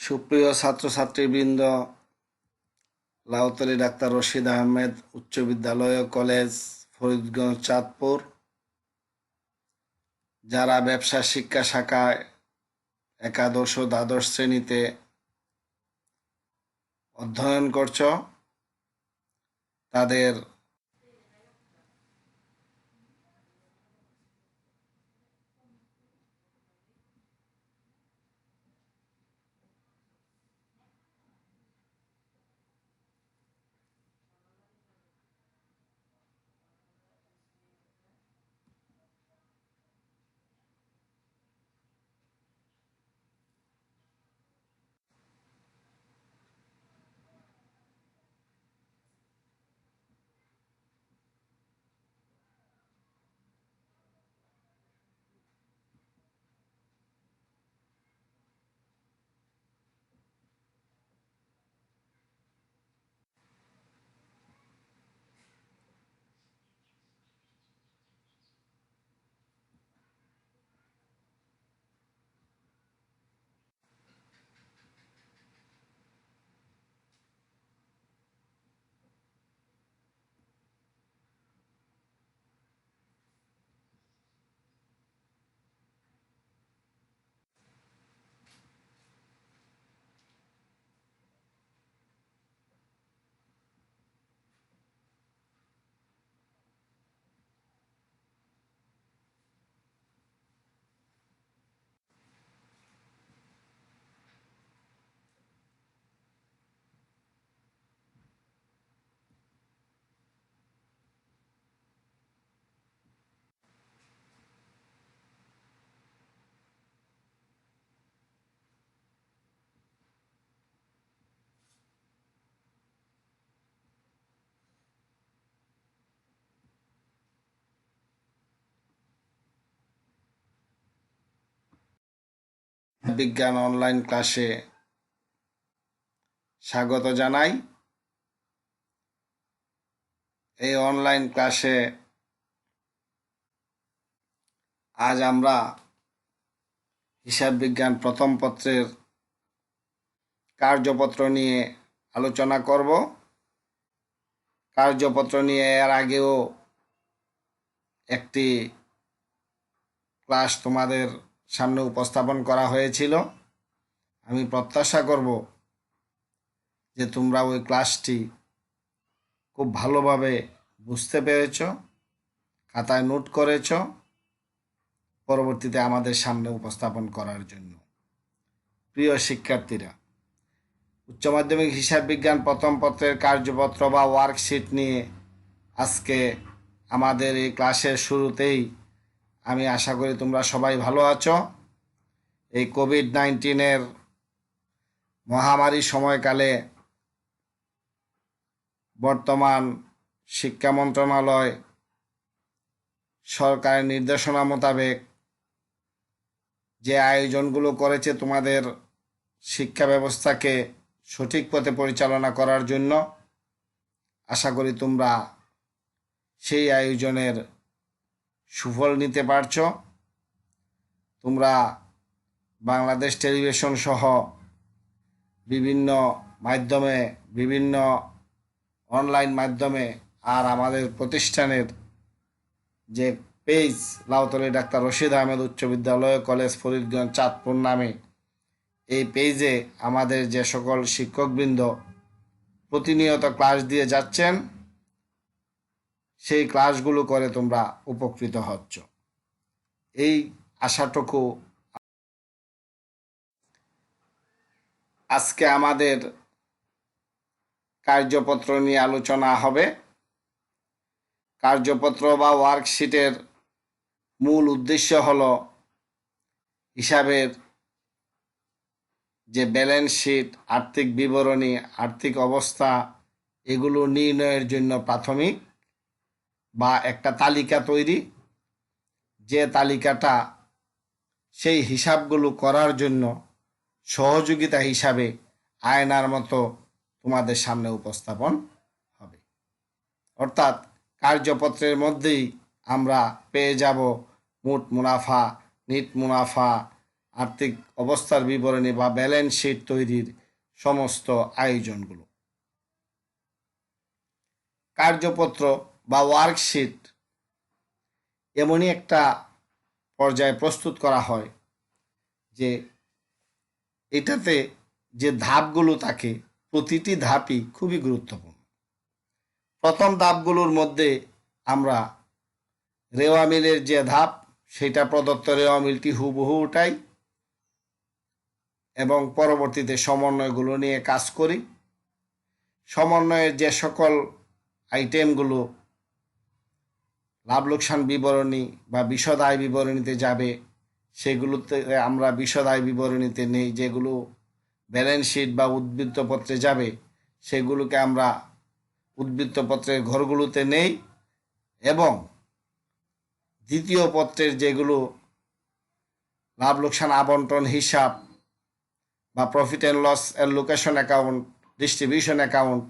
সুপ্রিয় ছাত্রছাত্রীবৃন্দ, লাউতলী ডাক্তার রশিদ আহমেদ উচ্চ বিদ্যালয় ও কলেজ, ফরিদগঞ্জ, চাঁদপুর, যারা ব্যবসা শিক্ষা শাখায় একাদশ ও দ্বাদশ শ্রেণীতে অধ্যয়ন করছ, তাদের বিজ্ঞান অনলাইন ক্লাসে স্বাগত জানাই। এই অনলাইন ক্লাসে আজ আমরা হিসাব বিজ্ঞান প্রথম পত্রের কার্যপত্র নিয়ে আলোচনা করব। কার্যপত্র নিয়ে এর আগেও একটি ক্লাস তোমাদের সামনে উপস্থাপন করা হয়েছিল। আমি প্রত্যাশা করব যে তোমরা ওই ক্লাসটি খুব ভালোভাবে বুঝতে পেরেছ, খাতায় নোট করেছ পরবর্তীতে আমাদের সামনে উপস্থাপন করার জন্য। প্রিয় শিক্ষার্থীরা, উচ্চ মাধ্যমিক হিসাব বিজ্ঞান প্রথম পত্রের কার্যপত্র বা ওয়ার্কশিট নিয়ে আজকে আমাদের এই ক্লাসের শুরুতেই আমি আশা করি তোমরা সবাই ভালো আছো। এই কোভিড-19 মহামারী সময়কালে বর্তমান শিক্ষা মন্ত্রণালয় সরকারের নির্দেশনা মোতাবেক যে আয়োজনগুলো করেছে তোমাদের শিক্ষা ব্যবস্থাকে সঠিক পথে পরিচালনা করার জন্য, আশা করি তোমরা সেই আয়োজনের সুফল নিতে পারছো। তোমরা বাংলাদেশ টেলিভিশন সহ বিভিন্ন মাধ্যমে, বিভিন্ন অনলাইন মাধ্যমে আর আমাদের প্রতিষ্ঠানের যে পেজ লাউতলী ডাক্তার রশিদ আহমেদ উচ্চ বিদ্যালয় কলেজ, ফরিদগঞ্জ, চাঁদপুর নামে এই পেজে আমাদের যে সকল শিক্ষকবৃন্দ প্রতিনিয়ত ক্লাস দিয়ে যাচ্ছেন, সেই ক্লাসগুলো করে তোমরা উপকৃত হচ্ছ, এই আশাটুকু। আজকে আমাদের কার্যপত্র নিয়ে আলোচনা হবে। কার্যপত্র বা ওয়ার্কশিটের মূল উদ্দেশ্য হলো হিসাবের যে ব্যালেন্স শিট, আর্থিক বিবরণী, আর্থিক অবস্থা, এগুলো নির্ণয়ের জন্য প্রাথমিক বা একটা তালিকা তৈরি, যে তালিকাটা সেই হিসাবগুলো করার জন্য সহযোগিতা হিসাবে আয়নার মতো তোমাদের সামনে উপস্থাপন হবে। অর্থাৎ কার্যপত্রের মধ্যেই আমরা পেয়ে যাব মোট মুনাফা, নিট মুনাফা, আর্থিক অবস্থার বিবরণী বা ব্যালেন্স শিট তৈরির সমস্ত আয়োজনগুলো। কার্যপত্র বা ওয়ার্কশিট এমনই একটা পর্যায়ে প্রস্তুত করা হয় যে এটাতে যে ধাপগুলো থাকে প্রতিটি ধাপই খুবই গুরুত্বপূর্ণ। প্রথম ধাপগুলোর মধ্যে আমরা রেওয়া মিলের যে ধাপ, সেটা প্রদত্ত রেওয়া মিলটি হুবহু উঠাই এবং পরবর্তীতে সমন্বয়গুলো নিয়ে কাজ করি। সমন্বয়ের যে সকল আইটেমগুলো লাভ লোকসান বিবরণী বা বিশদ আয় বিবরণীতে যাবে, সেগুলোতে আমরা বিশদ আয় বিবরণীতে নেই। যেগুলো ব্যালেন্স শিট বা উদ্বৃত্তপত্রে যাবে, সেগুলোকে আমরা উদ্বৃত্তপত্রের ঘরগুলোতে নেই এবং দ্বিতীয় পত্রের যেগুলো লাভ লোকসান আবন্টন হিসাব বা profit and loss allocation account, distribution account,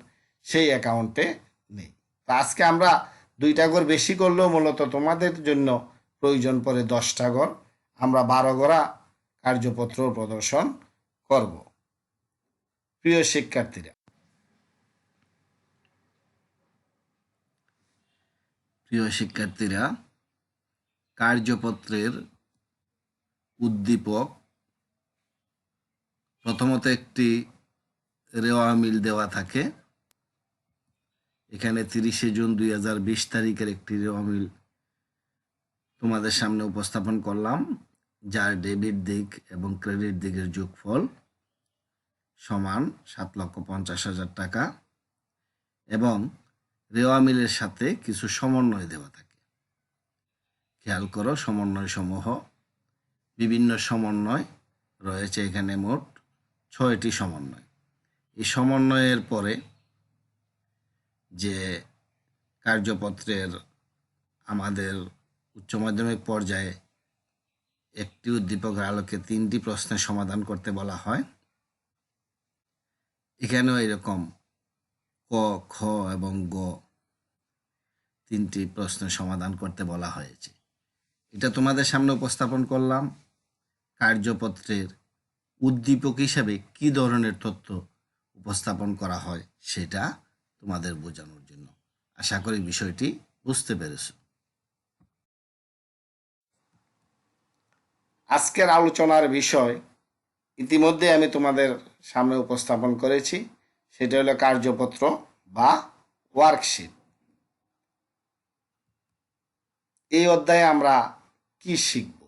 সেই অ্যাকাউন্টে নেই। তো আজকে আমরা 2টা ঘর বেশি করলেও মূলত তোমাদের জন্য প্রয়োজন পড়ে 10টা ঘর। আমরা 12 ঘরা কার্যপত্র প্রদর্শন করব। প্রিয় শিক্ষার্থীরা, কার্যপত্রের উদ্দীপক প্রথমত একটি রেওয়া মিল দেওয়া থাকে। এখানে 30শে জুন 2020 তারিখের একটি রেওয়া মিল তোমাদের সামনে উপস্থাপন করলাম, যার ডেবিট দিক এবং ক্রেডিট দিকের যোগফল সমান 7,50,000 টাকা এবং রেওয়া মিলের সাথে কিছু সমন্বয় দেওয়া থাকে। খেয়াল করো, সমন্বয় সমূহ, বিভিন্ন সমন্বয় রয়েছে এখানে, মোট 6টি সমন্বয়। এই সমন্বয়ের পরে যে কার্যপত্রের আমাদের উচ্চ মাধ্যমিক পর্যায়ে একটি উদ্দীপকের আলোকে 3টি প্রশ্নের সমাধান করতে বলা হয়। এখানেও এরকম ক, খ এবং গ 3টি প্রশ্নের সমাধান করতে বলা হয়েছে। এটা তোমাদের সামনে উপস্থাপন করলাম। কার্যপত্রের উদ্দীপক হিসাবে কি ধরনের তথ্য উপস্থাপন করা হয় সেটা তোমাদের বোঝানোর জন্য। আশা করি বিষয়টি বুঝতে পেরেছ। আজকের আলোচনার বিষয় ইতিমধ্যে আমি তোমাদের সামনে উপস্থাপন করেছি, সেটা হলো কার্যপত্র বা ওয়ার্কশিট। এই অধ্যায়ে আমরা কি শিখব?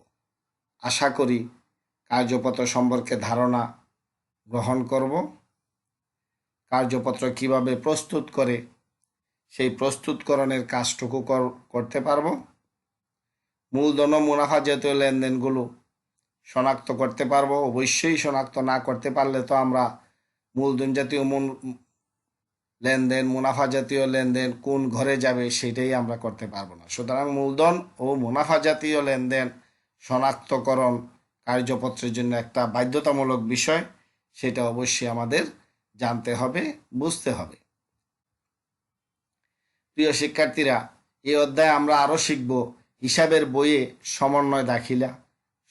আশা করি কার্যপত্র সম্পর্কে ধারণা গ্রহণ করব। কার্যপত্র কিভাবে প্রস্তুত করে সেই প্রস্তুতকরণের কাজটুকু করতে পারব। মূলধন ও মুনাফা জাতীয় লেনদেনগুলো শনাক্ত করতে পারবো। অবশ্যই শনাক্ত না করতে পারলে তো আমরা মূলধন জাতীয় লেনদেন, মুনাফা জাতীয় লেনদেন কোন ঘরে যাবে সেটাই আমরা করতে পারবো না। সুতরাং মূলধন ও মুনাফা জাতীয় লেনদেন শনাক্তকরণ কার্যপত্রের জন্য একটা বাধ্যতামূলক বিষয়, সেটা অবশ্যই আমাদের জানতে হবে, বুঝতে হবে। প্রিয় শিক্ষার্থীরা, এই অধ্যায়ে আমরা আরও শিখব হিসাবের বইয়ে সমন্বয় দাখিলা,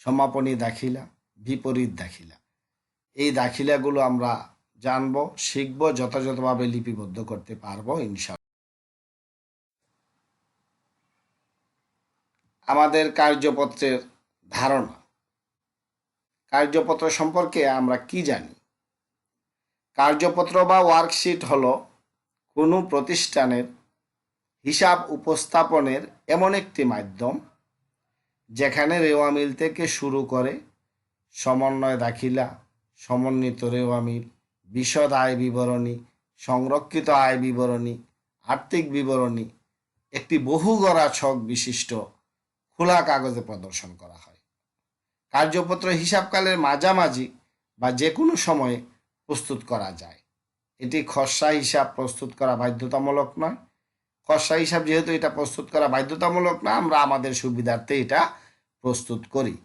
সমাপনী দাখিলা, বিপরীত দাখিলা। এই দাখিলাগুলো আমরা জানব, শিখব, যথাযথভাবে লিপিবদ্ধ করতে পারবো ইনশাআল্লাহ। আমাদের কার্যপত্রের ধারণা। কার্যপত্র সম্পর্কে আমরা কি জানি? কার্যপত্র বা ওয়ার্কশিট হলো কোনো প্রতিষ্ঠানের হিসাব উপস্থাপনের এমন একটি মাধ্যম যেখানে রেওয়া মিল থেকে শুরু করে সমন্বয় দাখিলা, সমন্বিত রেওয়া মিল, বিশদ আয় বিবরণী, সংরক্ষিত আয় বিবরণী, আর্থিক বিবরণী একটি বহুগড়া ছক বিশিষ্ট খোলা কাগজে প্রদর্শন করা হয়। কার্যপত্র হিসাবকালের মাঝামাঝি বা যে কোনো সময়ে প্রস্তুত করা যায়। এটি খসড়া হিসাব প্রস্তুত করা বাধ্যতামূলক নয়। খসড়া হিসাব যেহেতু এটা প্রস্তুত করা বাধ্যতামূলক না, আমরা আমাদের সুবিধার্থে এটা প্রস্তুত করি।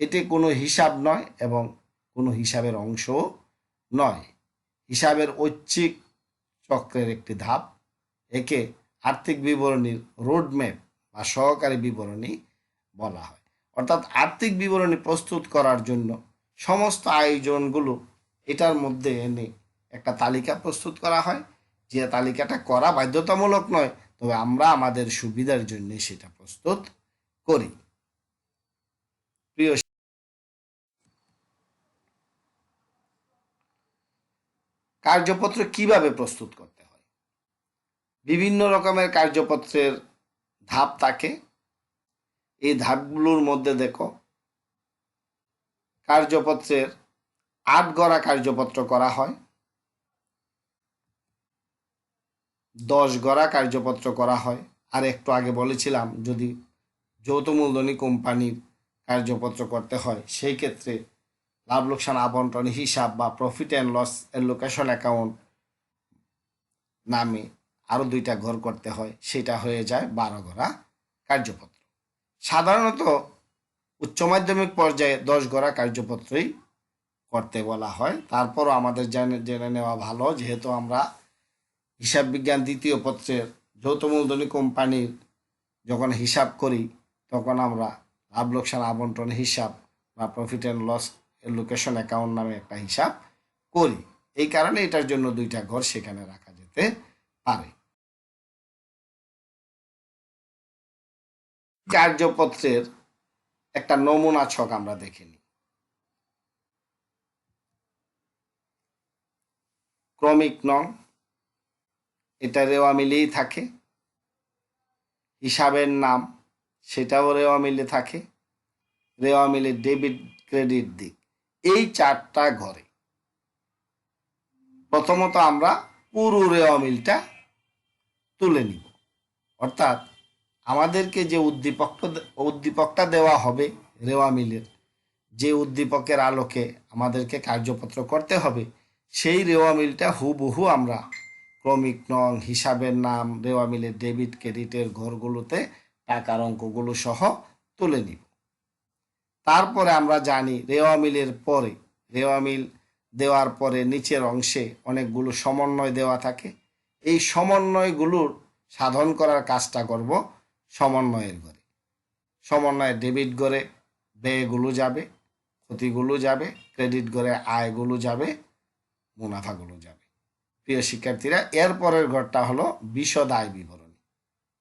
এটি কোনো হিসাব নয় এবং কোনো হিসাবের অংশও নয়। হিসাবের ঐচ্ছিক চক্রের একটি ধাপ। একে আর্থিক বিবরণীর রোডম্যাপ বা সহকারী বিবরণী বলা হয়। অর্থাৎ আর্থিক বিবরণী প্রস্তুত করার জন্য সমস্ত আয়োজনগুলো এটার মধ্যে এনে একটা তালিকা প্রস্তুত করা হয়, যে তালিকাটা করা বাধ্যতামূলক নয়, তবে আমরা আমাদের সুবিধার জন্য সেটা প্রস্তুত করি। প্রিয় কার্যপত্র কিভাবে প্রস্তুত করতে হয়? বিভিন্ন রকমের কার্যপত্রের ধাপ থাকে। এই ধাপগুলোর মধ্যে দেখো, কার্যপত্রের ৮ গড়া কার্যপত্র করা হয়, 10 গড়া কার্যপত্র করা হয়। আর একটু আগে বলেছিলাম, যদি যৌথ মূলধনী কোম্পানির কার্যপত্র করতে হয় সেই ক্ষেত্রে লাভ লোকসান আবন্টন হিসাব বা profit and loss allocation account নামে আরও 2টা ঘর করতে হয়, সেটা হয়ে যায় 12 গড়া কার্যপত্র। সাধারণত উচ্চ মাধ্যমিক পর্যায়ে 10 গড়া কার্যপত্রই করতে বলা হয়। তারপরও আমাদের জেনে নেওয়া ভালো, যেহেতু আমরা হিসাব বিজ্ঞান 2য় পত্রের যৌথ মূলধনী কোম্পানির যখন হিসাব করি তখন আমরা লাভ লোকসান আবন্টন হিসাব বা profit and loss allocation account নামে একটা হিসাব করি। এই কারণে এটার জন্য 2টা ঘর সেখানে রাখা যেতে পারে। কার্যপত্রের একটা নমুনা ছক আমরা দেখে নিই। ক্রমিক নং, এটা রেওয়া মিলেই থাকে। হিসাবের নাম, সেটাও রেওয়া মিলে থাকে। রেওয়া মিলে ডেবিট ক্রেডিট দিক, এই 4টা ঘরে প্রথমত আমরা পুরো রেওয়া মিলটা তুলে নিব। অর্থাৎ আমাদেরকে যে উদ্দীপকটা দেওয়া হবে রেওয়া মিলের, যে উদ্দীপকের আলোকে আমাদেরকে কার্যপত্র করতে হবে, সেই রেওয়া মিলটা হুবহু আমরা ক্রমিক নং, হিসাবের নাম, রেওয়া মিলের ডেবিট ক্রেডিটের ঘরগুলোতে টাকার অঙ্কগুলো সহ তুলে নিব। তারপরে আমরা জানি রেওয়া মিলের পরে, রেওয়া মিল দেওয়ার পরে নিচের অংশে অনেকগুলো সমন্বয় দেওয়া থাকে। এই সমন্বয়গুলোর সাধন করার কাজটা করব সমন্বয়ের ঘরে। সমন্বয়ের ডেবিট ঘরে ব্যয়গুলো যাবে, ক্ষতিগুলো যাবে, ক্রেডিট ঘরে আয়গুলো যাবে, মুনাফাগুলো যাবে। প্রিয় শিক্ষার্থীরা, এর পরের ঘরটা হলো বিশদ আয় বিবরণী।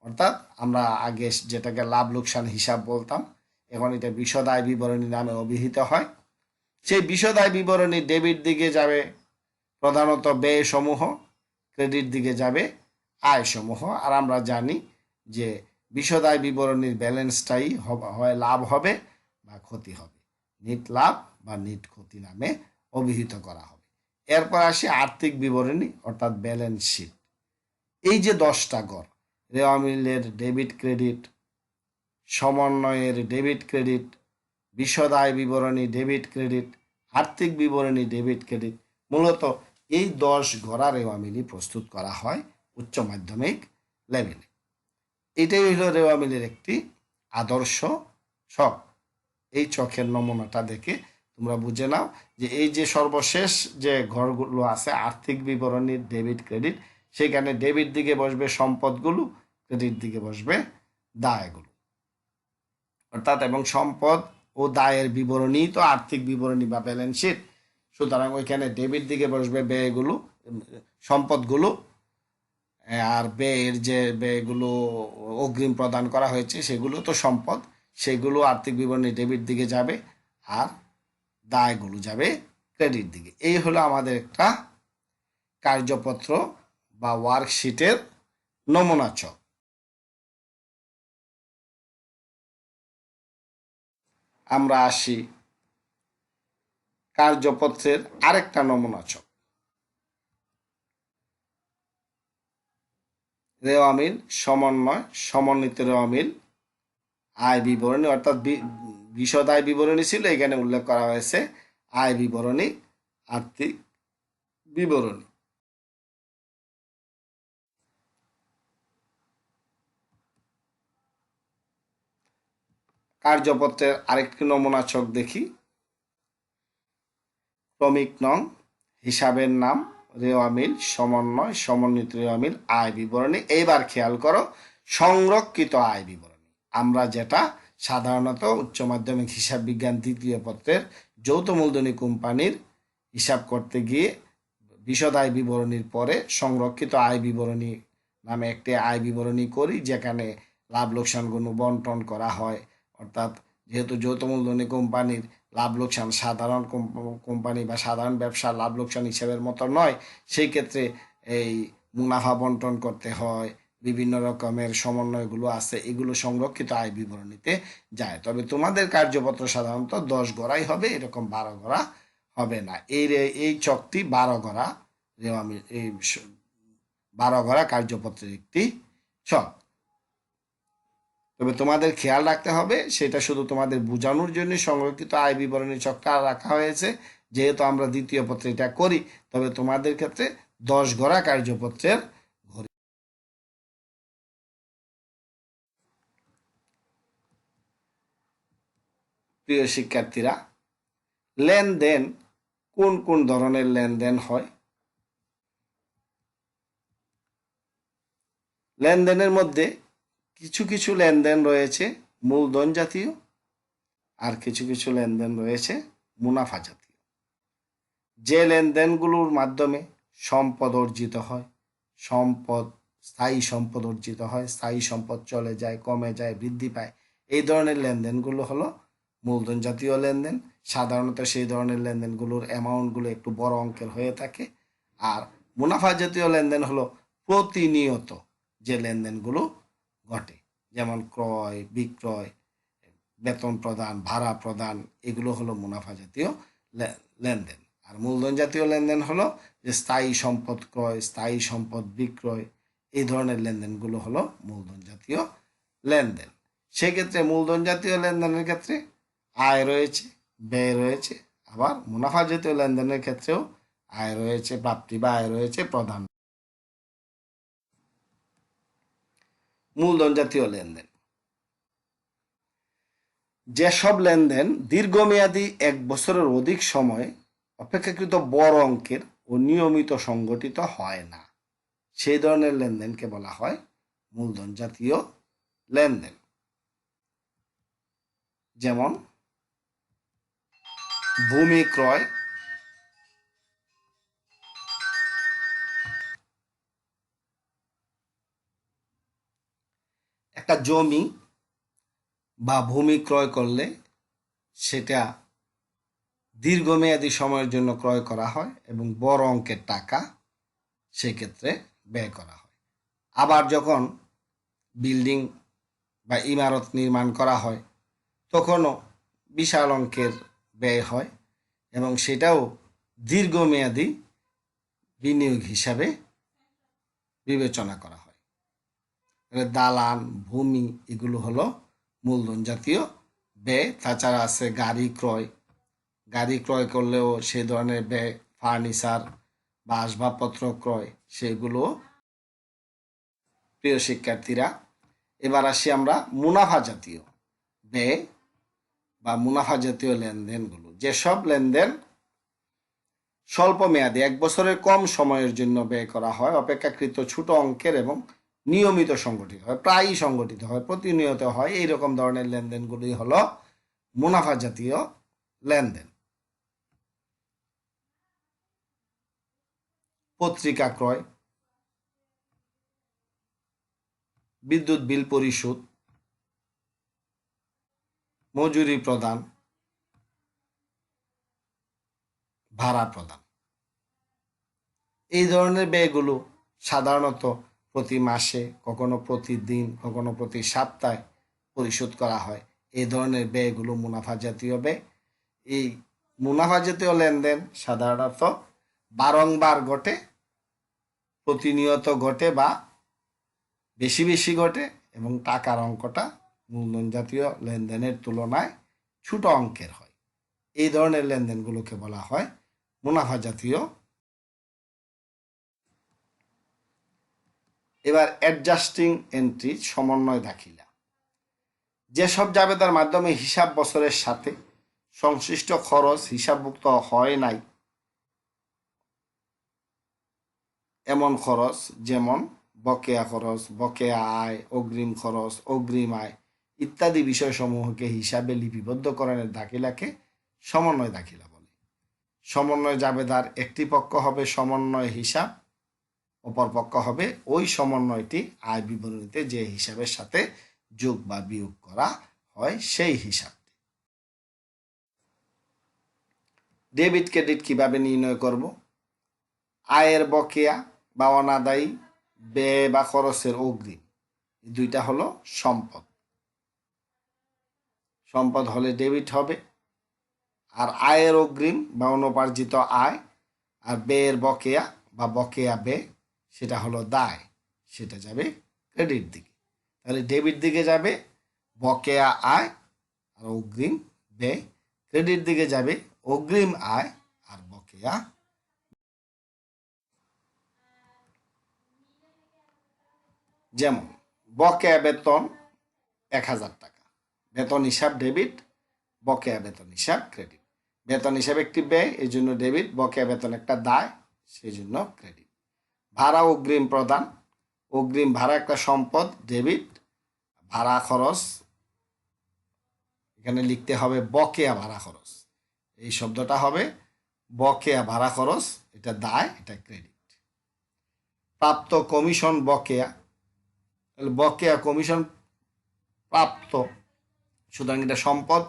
অর্থাৎ আমরা আগে যেটাকে লাভ লোকসান হিসাব বলতাম, এখন এটা বিশদ আয় বিবরণী নামে অভিহিত হয়। সেই বিশদ আয় বিবরণী ডেবিট দিকে যাবে প্রধানত ব্যয় সমূহ, ক্রেডিট দিকে যাবে আয় সমূহ। আর আমরা জানি যে বিশদ আয় বিবরণীর ব্যালেন্সটাই হয় লাভ হবে বা ক্ষতি হবে, নিট লাভ বা নিট ক্ষতি নামে অভিহিত করা হবে। এরপর আসে আর্থিক বিবরণী অর্থাৎ ব্যালেন্স শিট। এই যে 10টা ঘর, রেওয়া মিলের ডেবিট ক্রেডিট, সমন্বয়ের ডেবিট ক্রেডিট, বিশদ আয় বিবরণী ডেবিট ক্রেডিট, আর্থিক বিবরণী ডেবিট ক্রেডিট, মূলত এই 10 ঘরা রেওয়া মিলি প্রস্তুত করা হয় উচ্চ মাধ্যমিক লেভেলে। এটাই হইল রেওয়া মিলের একটি আদর্শ ছক। এই ছকের নমুনাটা দেখে তোমরা বুঝে নাও যে এই যে সর্বশেষ যে ঘরগুলো আছে আর্থিক বিবরণীর ডেবিট ক্রেডিট, সেখানে ডেবিট দিকে বসবে সম্পদগুলো, ক্রেডিট দিকে বসবে দায়গুলো। অর্থাৎ এবং সম্পদ ও দায়ের বিবরণী তো আর্থিক বিবরণী বা ব্যালেন্স শিট, সুতরাং ওইখানে ডেবিট দিকে বসবে ব্যয়গুলো, সম্পদগুলো, আর ব্যয়ের যে ব্যয়গুলো অগ্রিম প্রদান করা হয়েছে সেগুলো তো সম্পদ, সেগুলো আর্থিক বিবরণী ডেবিট দিকে যাবে, আর দায়গুলো যাবে ক্রেডিট দিকে। এই হলো আমাদের একটা কার্যপত্র বা ওয়ার্কশিটের নমুনা ছক। আমরা আসি কার্যপত্রের আরেকটা নমুনা ছক, রেওয়া মিল, সমন্বয়, সমন্বিত রেওয়া মিল, আয় বিবরণী অর্থাৎ বিশদ আয় বিবরণী ছিল, এখানে উল্লেখ করা হয়েছে আয় বিবরণী, আর্থিক বিবরণী। কার্যপত্রের আরেকটি নমুনা ছক দেখি। ক্রমিক নং, হিসাবের নাম, রেওয়া মিল, সমন্বয়, সমন্বিত রেওয়া মিল, আয় বিবরণী। এইবার খেয়াল করো সংরক্ষিত আয় বিবরণী, আমরা যেটা সাধারণত উচ্চ মাধ্যমিক হিসাব বিজ্ঞান তৃতীয় পত্রের যৌথ মূলধনী কোম্পানির হিসাব করতে গিয়ে বিশদ আয় বিবরণীর পরে সংরক্ষিত আয় বিবরণী নামে একটি আয় বিবরণী করি, যেখানে লাভ লোকসানগুলো বন্টন করা হয়। অর্থাৎ যেহেতু যৌথ মূলধনী কোম্পানির লাভ লোকসান সাধারণ কোম্পানি বা সাধারণ ব্যবসার লাভ লোকসান হিসাবের মতো নয়, সেই ক্ষেত্রে এই মুনাফা বন্টন করতে হয়, বিভিন্ন রকমের সমন্বয়গুলো আছে, এগুলো সংরক্ষিত আয় বিবরণীতে যায়। তবে তোমাদের কার্যপত্র সাধারণত 10 গড়াই হবে, এরকম 12 গড়া হবে না। এই চকটি 12 গড়া, আমি এই 12 গড়া কার্যপত্রের একটি চক। তবে তোমাদের খেয়াল রাখতে হবে, সেটা শুধু তোমাদের বোঝানোর জন্য সংরক্ষিত আয় বিবরণী চকটা রাখা হয়েছে, যেহেতু আমরা দ্বিতীয় পত্রে এটা করি। তবে তোমাদের ক্ষেত্রে 10 গড়া কার্যপত্রের ঘড়ি। প্রিয় শিক্ষার্থীরা, লেনদেন কোন কোন ধরনের লেনদেন হয়? লেনদেনের মধ্যে কিছু কিছু লেনদেন রয়েছে মূলধন জাতীয়, আর কিছু কিছু লেনদেন রয়েছে মুনাফা জাতীয়। যে লেনদেনগুলোর মাধ্যমে সম্পদ অর্জিত হয়, স্থায়ী সম্পদ অর্জিত হয়, স্থায়ী সম্পদ চলে যায়, কমে যায়, বৃদ্ধি পায়, এই ধরনের লেনদেনগুলো হলো মূলধন জাতীয় লেনদেন। সাধারণত সেই ধরনের লেনদেনগুলোর অ্যামাউন্টগুলো একটু বড় অঙ্কের হয়ে থাকে। আর মুনাফা জাতীয় লেনদেন হলো প্রতিনিয়ত যে লেনদেনগুলো ঘটে, যেমন ক্রয় বিক্রয়, বেতন প্রদান, ভাড়া প্রদান, এগুলো হলো মুনাফা জাতীয় লেনদেন। আর মূলধন জাতীয় লেনদেন হলো যে স্থায়ী সম্পদ ক্রয়, স্থায়ী সম্পদ বিক্রয়, এই ধরনের লেনদেনগুলো হলো মূলধন জাতীয় লেনদেন। সেক্ষেত্রে মূলধন জাতীয় লেনদেনের ক্ষেত্রে আয় রয়েছে, ব্যয় রয়েছে, আবার মুনাফা জাতীয় লেনদেনের ক্ষেত্রেও আয় রয়েছে, প্রাপ্তি বা আয় রয়েছে, প্রদান। মূলধন জাতীয় লেনদেন, যেসব লেনদেন দীর্ঘমেয়াদী 1 বছরের অধিক সময় অপেক্ষাকৃত বড় অঙ্কের ও নিয়মিত সংগঠিত হয় না, সেই ধরনের লেনদেনকে বলা হয় মূলধন জাতীয় লেনদেন। যেমন ভূমি ক্রয়, একটা জমি বা ভূমি ক্রয় করলে সেটা দীর্ঘমেয়াদী সময়ের জন্য ক্রয় করা হয় এবং বড় অঙ্কের টাকা সেক্ষেত্রে ব্যয় করা হয়। আবার যখন বিল্ডিং বা ইমারত নির্মাণ করা হয়, তখনও বিশাল অঙ্কের ব্যয় হয় এবং সেটাও দীর্ঘমেয়াদী বিনিয়োগ হিসাবে বিবেচনা করা হয়। দালান, ভূমি, এগুলো হলো মূলধন জাতীয় ব্যয়। তাছাড়া আছে গাড়ি ক্রয় করলেও সে ধরনের ব্যয়, ফার্নিচার বা আসবাবপত্র ক্রয়, সেগুলো। প্রিয় শিক্ষার্থীরা, এবার আসি আমরা মুনাফা জাতীয় ব্যয় বা মুনাফা জাতীয় লেনদেনগুলো। যেসব লেনদেন স্বল্প মেয়াদী 1 বছরের কম সময়ের জন্য ব্যয় করা হয়, অপেক্ষাকৃত ছোট অঙ্কের এবং নিয়মিত সংগঠিত হয়, প্রায়ই সংগঠিত হয়, প্রতিনিয়ত হয়, এইরকম ধরনের লেনদেনগুলি হলো মুনাফা জাতীয় লেনদেন। পত্রিকা ক্রয়, বিদ্যুৎ বিল পরিশোধ, মজুরি প্রদান, ভাড়া প্রদান, এই ধরনের ব্যয়গুলো সাধারণত প্রতি মাসে, কখনো প্রতিদিন, কখনো প্রতি সপ্তাহে পরিশোধ করা হয়। এই ধরনের ব্যয়গুলো মুনাফা জাতীয় ব্যয়। এই মুনাফা জাতীয় লেনদেন সাধারণত বারংবার ঘটে, প্রতিনিয়ত ঘটে বা বেশি বেশি ঘটে এবং টাকার অঙ্কটা মূলধন জাতীয় লেনদেনের তুলনায় ছোট অঙ্কের হয়। এই ধরনের লেনদেনগুলোকে বলা হয় মুনাফা জাতীয়। এবার অ্যাডজাস্টিং এন্ট্রি, সমন্বয় দাখিলা। যেসব জাবেদার মাধ্যমে হিসাব বছরের সাথে সংশ্লিষ্ট খরচ হিসাবভুক্ত হয় নাই এমন খরচ, যেমন বকেয়া খরচ, বকেয়া আয়, অগ্রিম খরচ, অগ্রিম আয়, ইত্যাদি বিষয়সমূহকে হিসাবে লিপিবদ্ধকরণের দাখিলাকে সমন্বয় দাখিলা বলে। সমন্বয় জাবেদার একটি পক্ষ হবে সমন্বয় হিসাব, অপর পক্ষ হবে ওই সমন্বয়টি আয় বিবরণীতে যে হিসাবের সাথে যোগ বা বিয়োগ করা হয় সেই হিসাবটি। ডেবিট ক্রেডিট কিভাবে নির্ণয় করব? আয়ের বকেয়া বা অনাদায়ী, ব্যয় বা খরচের অগ্রিম, দুইটা হলো সম্পদ। সম্পদ হলে ডেবিট হবে, আর আয়ের অগ্রিম বা অনুপার্জিত আয় আর ব্যয়ের বকেয়া বা বকেয়া ব্যয় সেটা হলো দায়, সেটা যাবে ক্রেডিট দিকে। তাহলে ডেবিট দিকে যাবে বকেয়া আয় আর অগ্রিম ব্যয়, ক্রেডিট দিকে যাবে অগ্রিম আয় আর বকেয়া। যেমন বকেয়া বেতন 1,000 টাকা, বেতন হিসাব ডেবিট, বকেয়া বেতন হিসাব ক্রেডিট। বেতন হিসাব একটি ব্যয়, এই জন্য ডেবিট। বকেয়া বেতন একটা দায়, সেই জন্য ক্রেডিট। ভাড়া অগ্রিম প্রদান, অগ্রিম ভাড়া একটা সম্পদ, ডেবিট। ভাড়া খরচ, এখানে লিখতে হবে বকেয়া ভাড়া খরচ, এই শব্দটা হবে বকেয়া ভাড়া খরচ, এটা দায়, এটা ক্রেডিট। প্রাপ্ত কমিশন বকেয়া, বকেয়া কমিশন প্রাপ্ত, সুতরাং এটা সম্পদ।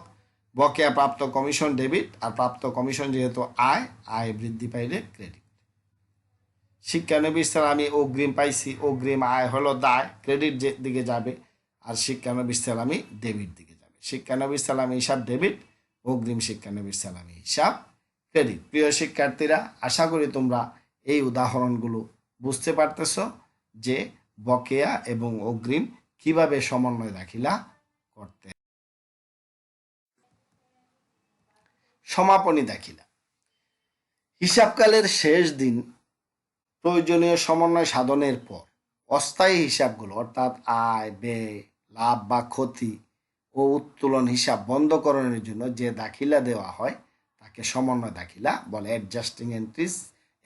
বকেয়া প্রাপ্ত কমিশন ডেবিট, আর প্রাপ্ত কমিশন যেহেতু আয়, আয় বৃদ্ধি পাইলে ক্রেডিট। শিক্ষানবিশ আমি অগ্রিম পাইছি, অগ্রিম আয় হলো দায়, ক্রেডিট দিকে যাবে, আর শিক্ষানবিশ আমি ডেবিট দিকে যাবে। শিক্ষানবিশ সালামি হিসাব ডেবিট, অগ্রিম শিক্ষানবিশ সালামি হিসাব ক্রেডিট। প্রিয় শিক্ষার্থীরা, আশা করি তোমরা এই উদাহরণগুলো বুঝতে পারতেছ যে বকেয়া এবং অগ্রিম কিভাবে সমন্বয় দাখিলা করতে। সমাপনী দাখিলা, হিসাবকালের শেষ দিন প্রয়োজনীয় সমন্বয় সাধনের পর অস্থায়ী হিসাবগুলো অর্থাৎ আয়, ব্যয়, লাভ বা ক্ষতি ও উত্তোলন হিসাব বন্ধকরণের জন্য যে দাখিলা দেওয়া হয় তাকে সমন্বয় দাখিলা বলে। অ্যাডজাস্টিং এন্ট্রিজ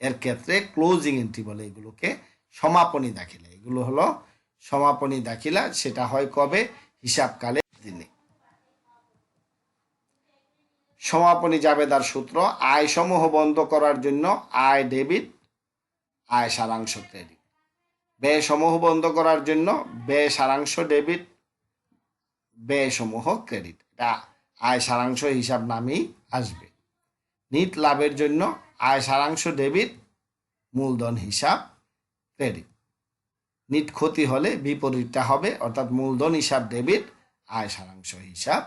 এর ক্ষেত্রে ক্লোজিং এন্ট্রি বলে এগুলোকে। সমাপনী দাখিলা, এগুলো হলো সমাপনী দাখিলা, সেটা হয় কবে? হিসাবকালের দিনে। সমাপনী জাবেদার সূত্র: আয় সমূহ বন্ধ করার জন্য আয় ডেবিট, আয় সারাংশ ক্রেডিট। ব্যয় সমূহ বন্ধ করার জন্য ব্যয় সারাংশ ডেবিট, ব্যয় সমূহ ক্রেডিট। এটা আয় সারাংশ হিসাব নামেই আসবে। নিট লাভের জন্য আয় সারাংশ ডেবিট, মূলধন হিসাব ক্রেডিট। নিট ক্ষতি হলে বিপরীতটা হবে, অর্থাৎ মূলধন হিসাব ডেবিট, আয় সারাংশ হিসাব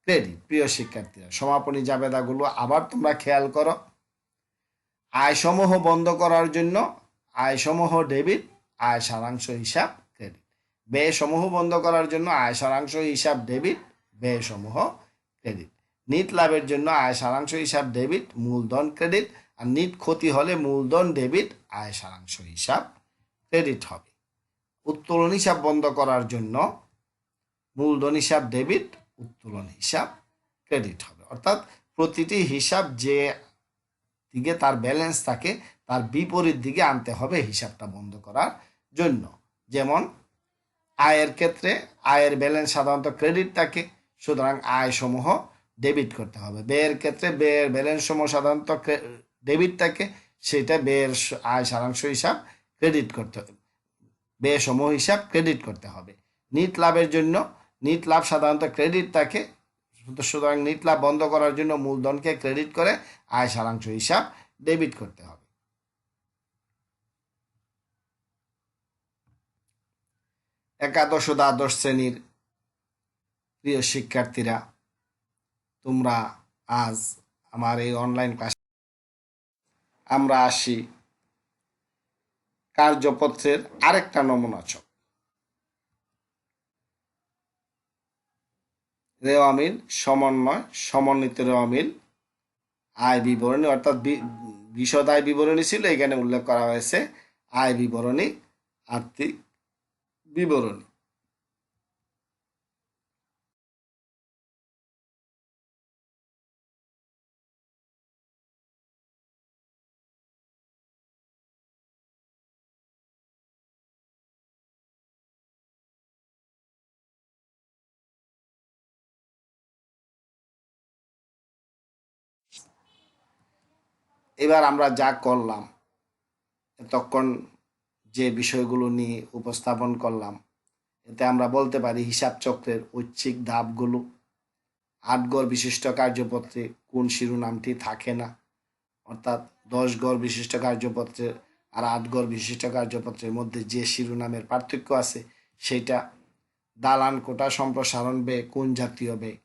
ক্রেডিট। প্রিয় শিক্ষার্থীরা, সমাপনী জাবেদাগুলো আবার তোমরা খেয়াল করো। আয় সমূহ বন্ধ করার জন্য আয় সমূহ ডেবিট, আয় সারাংশ হিসাব ক্রেডিট। ব্যয় সমূহ বন্ধ করার জন্য আয় সারাংশ হিসাব ডেবিট, ব্যয় সমূহ ক্রেডিট। নিট লাভের জন্য আয় সারাংশ হিসাব ডেবিট, মূলধন ক্রেডিট। আর নিট ক্ষতি হলে মূলধন ডেবিট, আয় সারাংশ হিসাব ক্রেডিট হবে। উত্তোলন হিসাব বন্ধ করার জন্য মূলধন হিসাব ডেবিট, উত্তোলন হিসাব ক্রেডিট হবে। অর্থাৎ প্রতিটি হিসাব যে দিকে তার ব্যালেন্স থাকে তার বিপরীত দিকে আনতে হবে হিসাবটা বন্ধ করার জন্য। যেমন আয়ের ক্ষেত্রে আয়ের ব্যালেন্স সাধারণত ক্রেডিট থাকে, সুতরাং আয় সমূহ ডেবিট করতে হবে। ব্যয়ের ক্ষেত্রে ব্যয়ের ব্যালেন্স সমূহ সাধারণত ডেবিট থাকে, সেটা ব্যয়ের আয় সারাংশ হিসাব ক্রেডিট করতে হবে, ব্যয় সমূহ হিসাব ক্রেডিট করতে হবে। নিট লাভের জন্য নিট লাভ সাধারণত ক্রেডিট থাকে, সুতরাং নিট লাভ বন্ধ করার জন্য মূলধনকে ক্রেডিট করে আয় সারাংশ হিসাব ডেবিট করতে হবে। একাদশ ও দ্বাদশ শ্রেণীর প্রিয় শিক্ষার্থীরা, তোমরা আজ আমার এই অনলাইন ক্লাস আমরা আসি কার্যপত্রের আরেকটা নমুনা ছক। রেওয়া মিল, সমন্বয়, সমন্বিত রেওয়া মিল, আয় বিবরণী, অর্থাৎ বিশদ আয় বিবরণী ছিল, এখানে উল্লেখ করা হয়েছে আয় বিবরণী, আর্থিক বিবরণী। এবার আমরা যা করলাম, এতক্ষণ যে বিষয়গুলো নিয়ে উপস্থাপন করলাম, এতে আমরা বলতে পারি হিসাব চক্রের ঐচ্ছিক ধাপগুলো ৮ গড় বিশিষ্ট কার্যপত্রে কোন শিরোনামটি থাকে না, অর্থাৎ ১০ গড় বিশিষ্ট কার্যপত্রের আর ৮ গড় বিশিষ্ট কার্যপত্রের মধ্যে যে শিরোনামের পার্থক্য আছে সেটা, দালান কোটা সম্প্রসারণ ব্যয় কোন জাতীয় ব্যয়,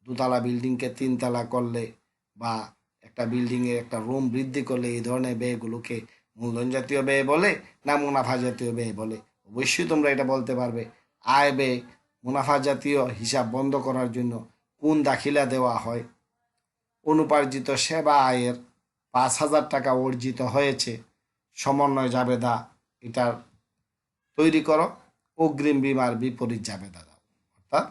দুতলা বিল্ডিংকে ৩ তলা করলে বা একটা বিল্ডিংয়ে একটা রুম বৃদ্ধি করলে এই ধরনের ব্যয়গুলোকে মূলধন জাতীয় ব্যয় বলে না মুনাফা জাতীয় ব্যয় বলে। অবশ্যই তোমরা এটা বলতে পারবে। আয় ব্যয় মুনাফা জাতীয় হিসাব বন্ধ করার জন্য কোন দাখিলা দেওয়া হয়, অনুপার্জিত সেবা আয়ের ৫,০০০ টাকা অর্জিত হয়েছে, সমন্বয় জাবেদা এটার তৈরি করো, অগ্রিম বীমার বিপরীত জাবেদা দাও। অর্থাৎ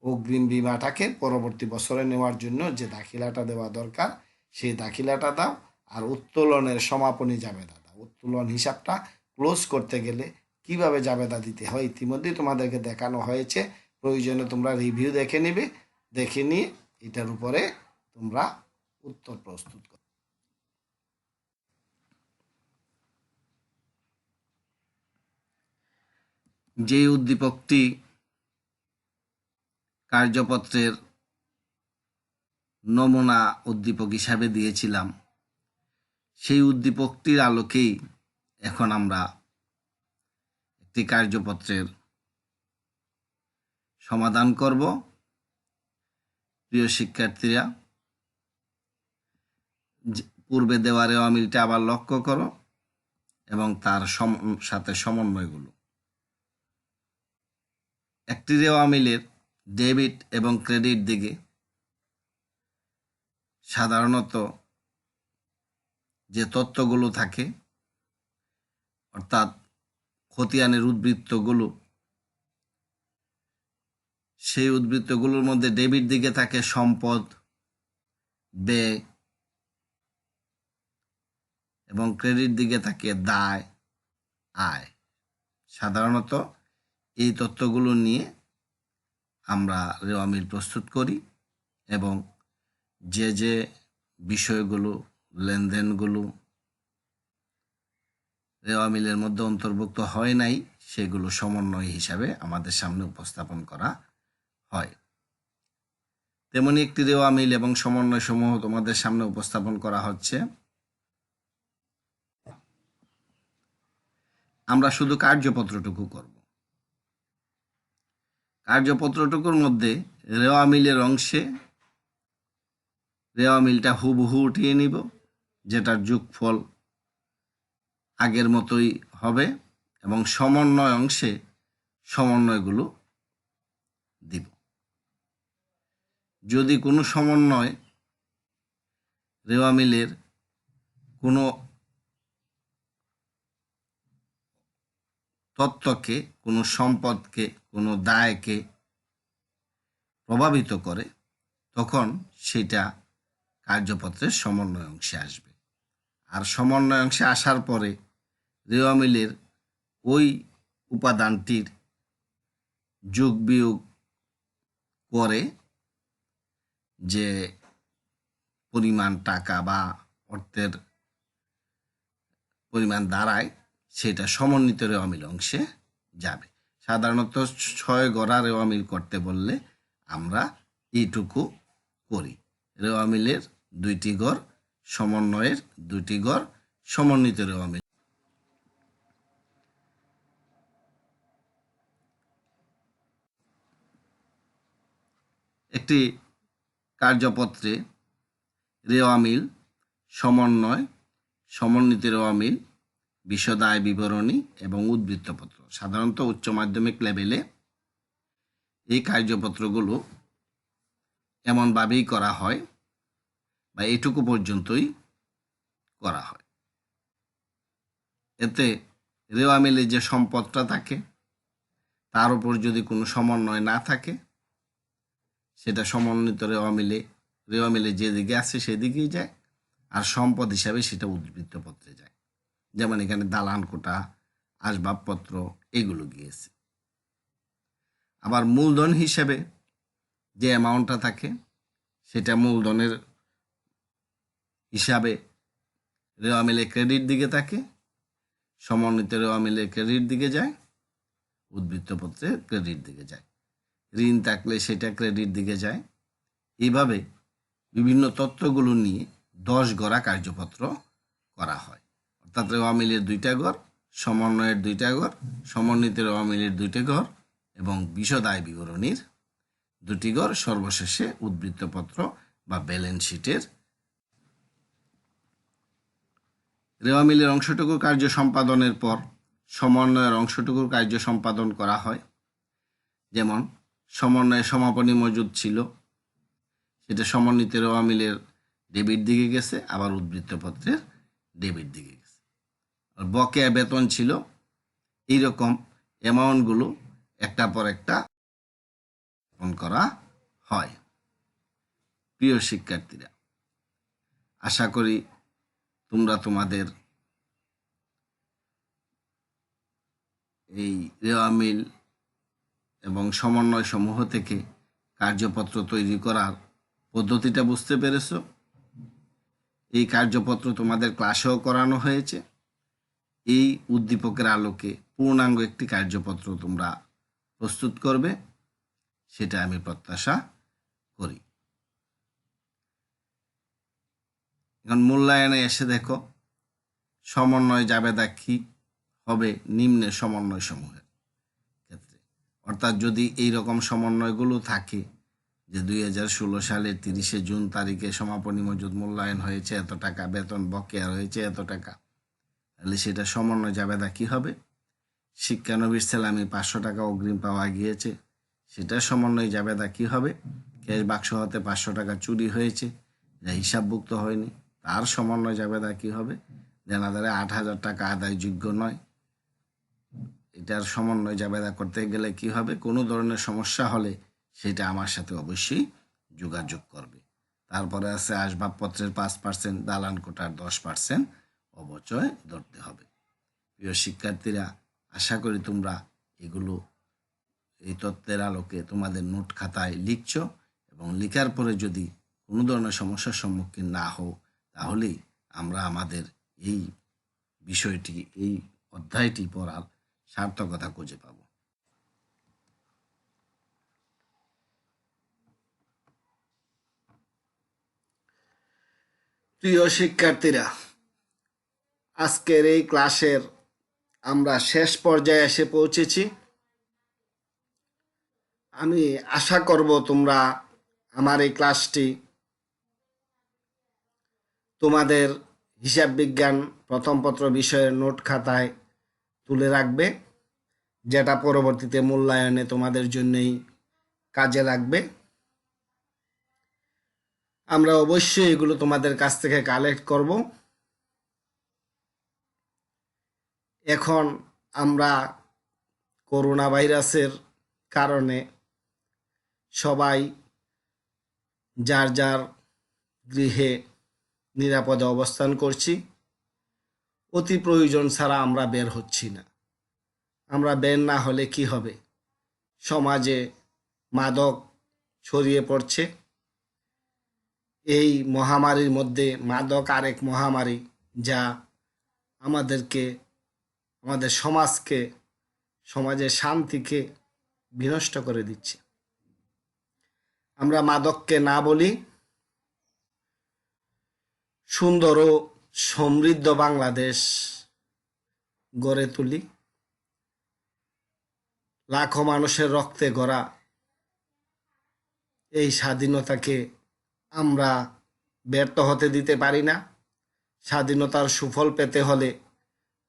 অগ্রিম বীমাটাকে পরবর্তী বছরে নেওয়ার জন্য যে দাখিলাটা দেওয়া দরকার সেই দাখিলাটা দাও, আর উত্তোলনের সমাপনী জাবেদা দাও। উত্তোলন হিসাবটা ক্লোজ করতে গেলে কিভাবে জাবেদা দিতে হয় ইতিমধ্যেই তোমাদেরকে দেখানো হয়েছে, প্রয়োজনে তোমরা রিভিউ দেখে নিবে, দেখে নিয়ে এটার উপরে তোমরা উত্তর প্রস্তুত করো। যে উদ্দীপকটি কার্যপত্রের নমুনা উদ্দীপক হিসাবে দিয়েছিলাম, সেই উদ্দীপকটির আলোকেই এখন আমরা একটি কার্যপত্রের সমাধান করব। প্রিয় শিক্ষার্থীরা, পূর্বে দেওয়া রেওয়া মিলটা আবার লক্ষ্য করো এবং তার সাথে সমন্বয়গুলো। একটি রেওয়া মিলের ডেবিট এবং ক্রেডিট দিকে সাধারণত যে তথ্যগুলো থাকে, অর্থাৎ খতিয়ানের উদ্বৃত্তগুলো, সেই উদ্বৃত্তগুলোর মধ্যে ডেবিট দিকে থাকে সম্পদ, ব্যয় এবং ক্রেডিট দিকে থাকে দায়, আয়। সাধারণত এই তথ্যগুলো নিয়ে আমরা রেওয়া মিল প্রস্তুত করি এবং যে যে বিষয়গুলো, লেনদেনগুলো রেওয়া মিলের মধ্যে অন্তর্ভুক্ত হয় নাই সেগুলো সমন্বয় হিসাবে আমাদের সামনে উপস্থাপন করা হয়। তেমনি একটি রেওয়া মিল এবং সমন্বয় সমূহ তোমাদের সামনে উপস্থাপন করা হচ্ছে। আমরা শুধু কার্যপত্রটুকু করব। কার্যপত্রটুকুর মধ্যে রেওয়া মিলের অংশে রেওয়া মিলটা হুবহু উঠিয়ে নিব, যেটার যোগফল আগের মতোই হবে, এবং সমন্বয় অংশে সমন্বয়গুলো দিব। যদি কোনো সমন্বয় রেওয়া মিলের কোনো তত্ত্বকে, কোনো সম্পদকে, কোনো দায়কে প্রভাবিত করে, তখন সেটা কার্যপত্রের সমন্বয় অংশে আসবে। আর সমন্বয় অংশে আসার পরে রেওয়া মিলের ওই উপাদানটির যোগ বিয়োগ করে যে পরিমাণ টাকা বা অর্থের পরিমাণ দাঁড়ায়, সেটা সমন্বিত রেওয়া মিল অংশে যাবে। সাধারণত 6 গড়া রেওয়া মিল করতে বললে আমরা এইটুকু করি। রেওয়া মিলের 2টি গড়, সমন্বয়ের 2টি গড়, সমন্বিত রেওয়া মিল। একটি কার্যপত্রে রেওয়া মিল, সমন্বয়, সমন্বিত রেওয়া মিল, বিশদ আয় বিবরণী এবং উদ্বৃত্তপত্র, সাধারণত উচ্চ মাধ্যমিক লেভেলে এই কার্যপত্রগুলো এমনভাবেই করা হয় বা এইটুকু পর্যন্তই করা হয়। এতে রেওয়া মিলে যে সম্পদটা থাকে তার উপর যদি কোনো সমন্বয় না থাকে, সেটা সমন্বিত রেওয়া মিলে যেদিকে আছে সেদিকেই যায়, আর সম্পদ হিসাবে সেটা উদ্বৃত্তপত্রে যায়। যেমন এখানে দালান কোটা, আসবাবপত্র এগুলো গিয়েছে। আবার মূলধন হিসেবে যে অ্যামাউন্টটা থাকে সেটা মূলধনের হিসাবে রেওয়া মিলে ক্রেডিট দিকে থাকে, সমন্বিত রেওয়া মিলে ক্রেডিট দিকে যায়, উদ্বৃত্তপত্রে ক্রেডিট দিকে যায়। ঋণ থাকলে সেটা ক্রেডিট দিকে যায়। এইভাবে বিভিন্ন তথ্যগুলো নিয়ে 10 গড়া কার্যপত্র করা হয়। অর্থাৎ রেওয়া মিলের 2টা ঘর, সমন্বয়ের 2টা ঘর, সমন্বিত রেওয়া মিলের 2টি ঘর এবং বিশদ আয় বিবরণীর 2টি ঘর, সর্বশেষে উদ্বৃত্তপত্র বা ব্যালেন্স শিটের। রেওয়া মিলের অংশটুকু কার্য সম্পাদনের পর সমন্বয়ের অংশটুকুর কার্য সম্পাদন করা হয়। যেমন সমন্বয়ে সমাপনী মজুদ ছিল, সেটা সমন্বিত রেওয়া মিলের ডেবিট দিকে গেছে, আবার উদ্বৃত্তপত্রের ডেবিট দিকে গেছে। আর বকেয়া বেতন ছিল, এইরকম অ্যামাউন্টগুলো একটা পর একটা করা হয়। প্রিয় শিক্ষার্থীরা, আশা করি তোমরা তোমাদের এই রেওয়া মিল এবং সমন্বয় সমূহ থেকে কার্যপত্র তৈরি করার পদ্ধতিটা বুঝতে পেরেছ। এই কার্যপত্র তোমাদের ক্লাসেও করানো হয়েছে। এই উদ্দীপকের আলোকে পূর্ণাঙ্গ একটি কার্যপত্র তোমরা প্রস্তুত করবে, সেটা আমি প্রত্যাশা করি। এখন মূল্যায়নে এসে দেখো, সমন্বয় জাবেদা কি হবে নিম্নে সমন্বয় সমূহের ক্ষেত্রে। অর্থাৎ যদি এই রকম সমন্বয়গুলো থাকে যে 2016 সালের 30শে জুন তারিখে সমাপনী মজুদ মূল্যায়ন হয়েছে এত টাকা, বেতন বকেয়া রয়েছে এত টাকা, তাহলে সেটা সমন্বয় জাবেদা কি হবে? শিক্ষানবিশ সেলামি 500 টাকা অগ্রিম পাওয়া গিয়েছে, সেটা সমন্বয় জাবেদা কি হবে? ক্যাশ বাক্স হতে 500 টাকা চুরি হয়েছে, যা হিসাবভুক্ত হয়নি, তার সমন্বয় জাবেদা কি হবে? দেনাদারে 8,000 টাকা আদায়যোগ্য নয়, এটার সমন্বয় জাবেদা করতে গেলে কি হবে? কোনো ধরনের সমস্যা হলে সেটা আমার সাথে অবশ্যই যোগাযোগ করবে। তারপরে আছে আসবাবপত্রের 5%, দালান কোটার 10% অবচয় ধরতে হবে। প্রিয় শিক্ষার্থীরা, আশা করি তোমরা এগুলো এই তথ্যের আলোকে তোমাদের নোট খাতায় লিখছ এবং লেখার পরে যদি কোনো ধরনের সমস্যার সম্মুখীন না হও, তাহলেই আমরা আমাদের এই বিষয়টি, এই অধ্যায়টি পড়ার সার্থকতা খুঁজে পাব। প্রিয় শিক্ষার্থীরা, আজকের এই ক্লাসের আমরা শেষ পর্যায়ে এসে পৌঁছেছি। আমি আশা করব তোমরা আমার এই ক্লাসটি তোমাদের হিসাব বিজ্ঞান প্রথম পত্র বিষয়ের নোট খাতায় তুলে রাখবে, যেটা পরবর্তীতে মূল্যায়নে তোমাদের জন্যই কাজে লাগবে। আমরা অবশ্যই এগুলো তোমাদের কাছ থেকে কালেক্ট করব। এখন আমরা করোনা ভাইরাসের কারণে সবাই যার যার গৃহে নিরাপদে অবস্থান করছি। অতি প্রয়োজন ছাড়া আমরা বের হচ্ছি না। আমরা বের না হলে কি হবে? সমাজে মাদক ছড়িয়ে পড়ছে। এই মহামারীর মধ্যে মাদক আরেক মহামারী, যা আমাদেরকে, আমাদের সমাজকে, সমাজের শান্তিকে বিনষ্ট করে দিচ্ছে। আমরা মাদককে না বলি, সুন্দর ও সমৃদ্ধ বাংলাদেশ গড়ে তুলি। লাখো মানুষের রক্তে গড়া এই স্বাধীনতাকে আমরা ব্যর্থ হতে দিতে পারি না। স্বাধীনতার সুফল পেতে হলে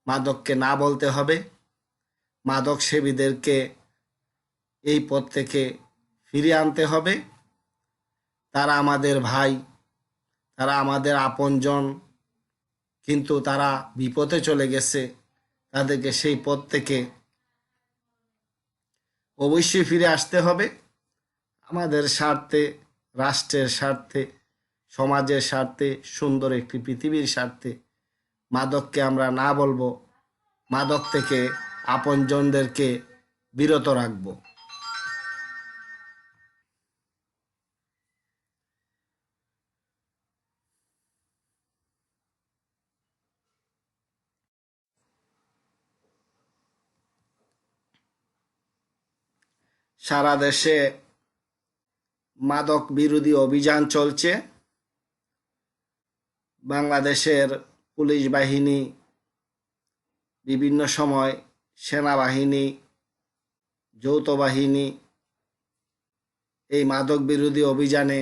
মাদককে না বলতে হবে। মাদক সেবীদেরকে এই পথ থেকে ফিরিয়ে আনতে হবে। তারা আমাদের ভাই, তারা আমাদের আপনজন, কিন্তু তারা বিপথে চলে গেছে। তাদেরকে সেই পথ থেকে অবশ্যই ফিরে আসতে হবে। আমাদের স্বার্থে, রাষ্ট্রের স্বার্থে, সমাজের স্বার্থে, সুন্দর একটি পৃথিবীর স্বার্থে মাদককে আমরা না বলবো, মাদক থেকে আপনজনদেরকে বিরত রাখবো। সারা দেশে মাদক বিরোধী অভিযান চলছে। বাংলাদেশের পুলিশ বাহিনী, বিভিন্ন সময় সেনাবাহিনী, যৌথ বাহিনী এই মাদক বিরোধী অভিযানে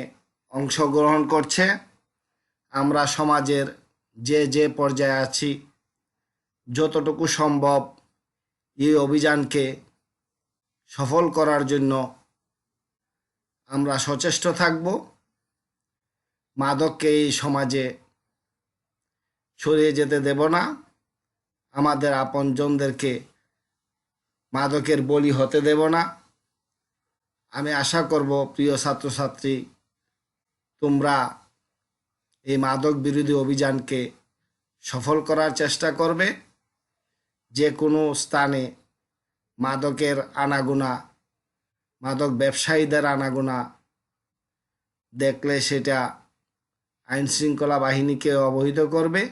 অংশগ্রহণ করছে। আমরা সমাজের যে যে পর্যায়ে আছি, যতটুকু সম্ভব এই অভিযানকে সফল করার জন্য আমরা সচেষ্ট থাকব। মাদককে এই সমাজে ছড়িয়ে যেতে দেব না। আমাদের আপনজনদেরকে মাদকের বলি হতে দেব না। আমি আশা করব প্রিয় ছাত্রছাত্রী, তোমরা এই মাদক বিরোধী অভিযানকে সফল করার চেষ্টা করবে। যে কোনো স্থানে মাদকের আনাগোনা, মাদক ব্যবসায়ীদের আনাগোনা দেখলে সেটা আইন শৃঙ্খলা বাহিনীকে অবহিত করবে,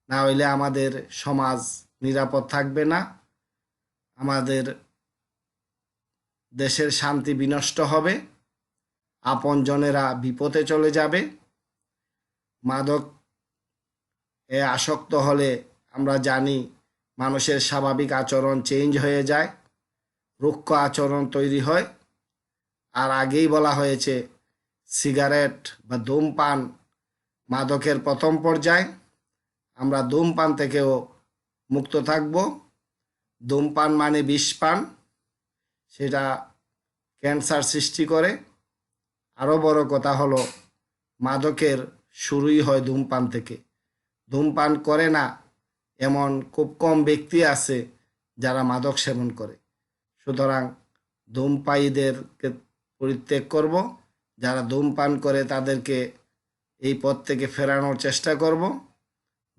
না হইলে আমাদের সমাজ নিরাপদ থাকবে না, আমাদের দেশের শান্তি বিনষ্ট হবে, আপনজনেরা বিপদে চলে যাবে। মাদক আসক্ত হলে আমরা জানি মানুষের স্বাভাবিক আচরণ চেঞ্জ হয়ে যায়, রুক্ষ আচরণ তৈরি হয়। আর আগেই বলা হয়েছে সিগারেট বা ধূমপান মাদকের প্রথম পর্যায়। আমরা ধূমপান থেকেও মুক্ত থাকব। ধূমপান মানে বিষপান, সেটা ক্যান্সার সৃষ্টি করে। আরও বড় কথা হলো মাদকের শুরুই হয় ধূমপান থেকে। ধূমপান করে না এমন খুব কম ব্যক্তি আছে যারা মাদক সেবন করে। সুতরাং ধূমপায়ীদেরকে পরিত্যাগ করব। যারা ধূমপান করে তাদেরকে এই পথ থেকে ফেরানোর চেষ্টা করব।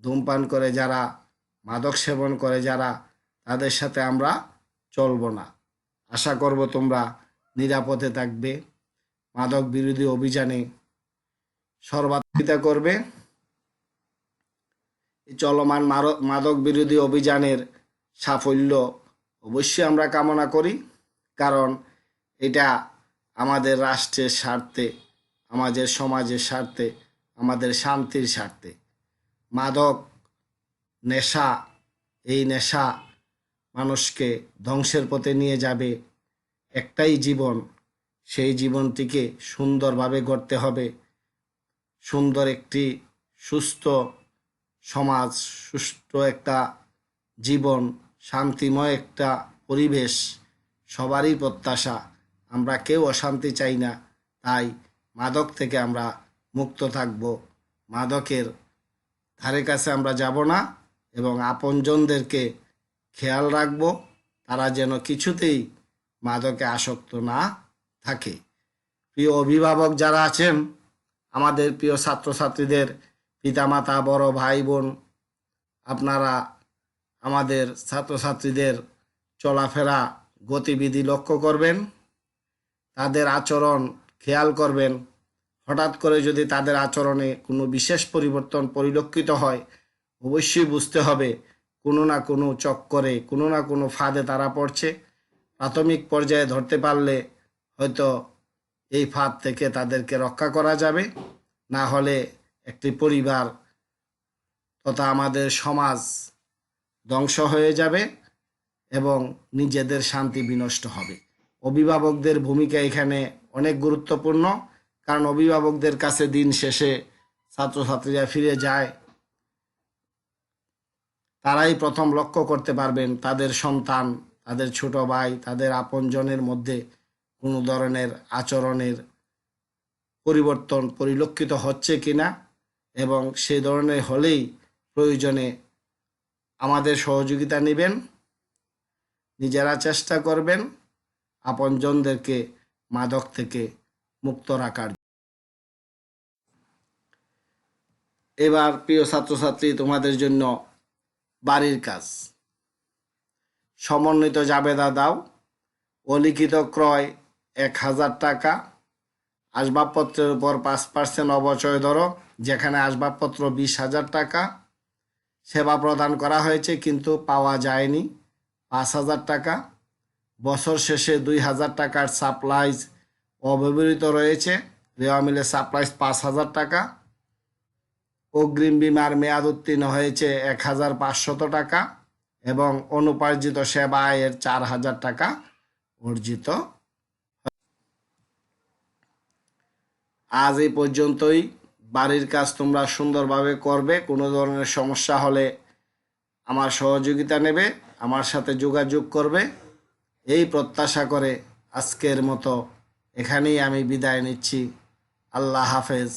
ধূমপান করে যারা, মাদক সেবন করে যারা, তাদের সাথে আমরা চলব না। আশা করব তোমরা নিরাপদে থাকবে, মাদক বিরোধী অভিযানে সহযোগিতা করবে। এই চলমান মাদক বিরোধী অভিযানের সাফল্য অবশ্যই আমরা কামনা করি, কারণ এটা আমাদের রাষ্ট্রের স্বার্থে, আমাদের সমাজের স্বার্থে, আমাদের শান্তির স্বার্থে। মাদক নেশা, এই নেশা মানুষকে ধ্বংসের পথে নিয়ে যাবে। একটাই জীবন, সেই জীবনটিকে সুন্দরভাবে গড়তে হবে। সুন্দর একটি সুস্থ সমাজ, সুস্থ একটা জীবন, শান্তিময় একটা পরিবেশ সবারই প্রত্যাশা। আমরা কেউ অশান্তি চাই না। তাই মাদক থেকে আমরা মুক্ত থাকব, মাদকের ধারে কাছে আমরা যাব না, এবং আপনজনদেরকে খেয়াল রাখব তারা যেন কিছুতেই মাদকে আসক্ত না থাকে। প্রিয় অভিভাবক যারা আছেন, আমাদের প্রিয় ছাত্রছাত্রীদের পিতামাতা, বড় ভাই বোন, আপনারা আমাদের ছাত্রছাত্রীদের চলাফেরা, গতিবিধি লক্ষ্য করবেন, তাদের আচরণ খেয়াল করবেন। হঠাৎ করে যদি তাদের আচরণে কোনো বিশেষ পরিবর্তন পরিলক্ষিত হয়, অবশ্যই বুঝতে হবে কোনো না কোনো চক্করে, কোনো না কোনো ফাঁদে তারা পড়ছে। প্রাথমিক পর্যায়ে ধরতে পারলে হয়তো এই ফাঁদ থেকে তাদেরকে রক্ষা করা যাবে। না হলে একটি পরিবার তথা আমাদের সমাজ ধ্বংস হয়ে যাবে এবং নিজেদের শান্তি বিনষ্ট হবে। অভিভাবকদের ভূমিকা এখানে অনেক গুরুত্বপূর্ণ, কারণ অভিভাবকদের কাছে দিন শেষে ছাত্রছাত্রীরা ফিরে যায়। তারাই প্রথম লক্ষ্য করতে পারবেন তাদের সন্তান, তাদের ছোট ভাই, তাদের আপনজনের মধ্যে কোনো ধরনের আচরণের পরিবর্তন পরিলক্ষিত হচ্ছে কিনা, এবং সেই ধরনের হলেই প্রয়োজনে আমাদের সহযোগিতা নেবেন। নিজেরা চেষ্টা করবেন আপনজনদেরকে মাদক থেকে মুক্ত রাখার। এবার প্রিয় ছাত্রছাত্রী, তোমাদের জন্য বাড়ির কাজ। সমন্বিত জাবেদা দাও। অলিখিত ক্রয় 1000 টাকা। আসবাবপত্রের উপর 5% অবচয় ধরো, যেখানে আসবাবপত্র 20,000 টাকা। সেবা প্রদান করা হয়েছে কিন্তু পাওয়া যায়নি 5,000 টাকা। বছর শেষে 2,000 টাকার সাপ্লাইজ অব্যবহৃত রয়েছে। দেওয়া মিলে সাপ্লাইজ 5,000 টাকা। অগ্রিম বীমার মেয়াদ উত্তীর্ণ হয়েছে 1,500 টাকা এবং অনুপার্জিত সেবা আয়ের 4,000 টাকা অর্জিত। আজ এই পর্যন্তই। বাড়ির কাজ তোমরা সুন্দরভাবে করবে। কোনো ধরনের সমস্যা হলে আমার সহযোগিতা নেবে, আমার সাথে যোগাযোগ করবে, এই প্রত্যাশা করে আজকের মতো এখানেই আমি বিদায় নিচ্ছি। আল্লাহ হাফেজ।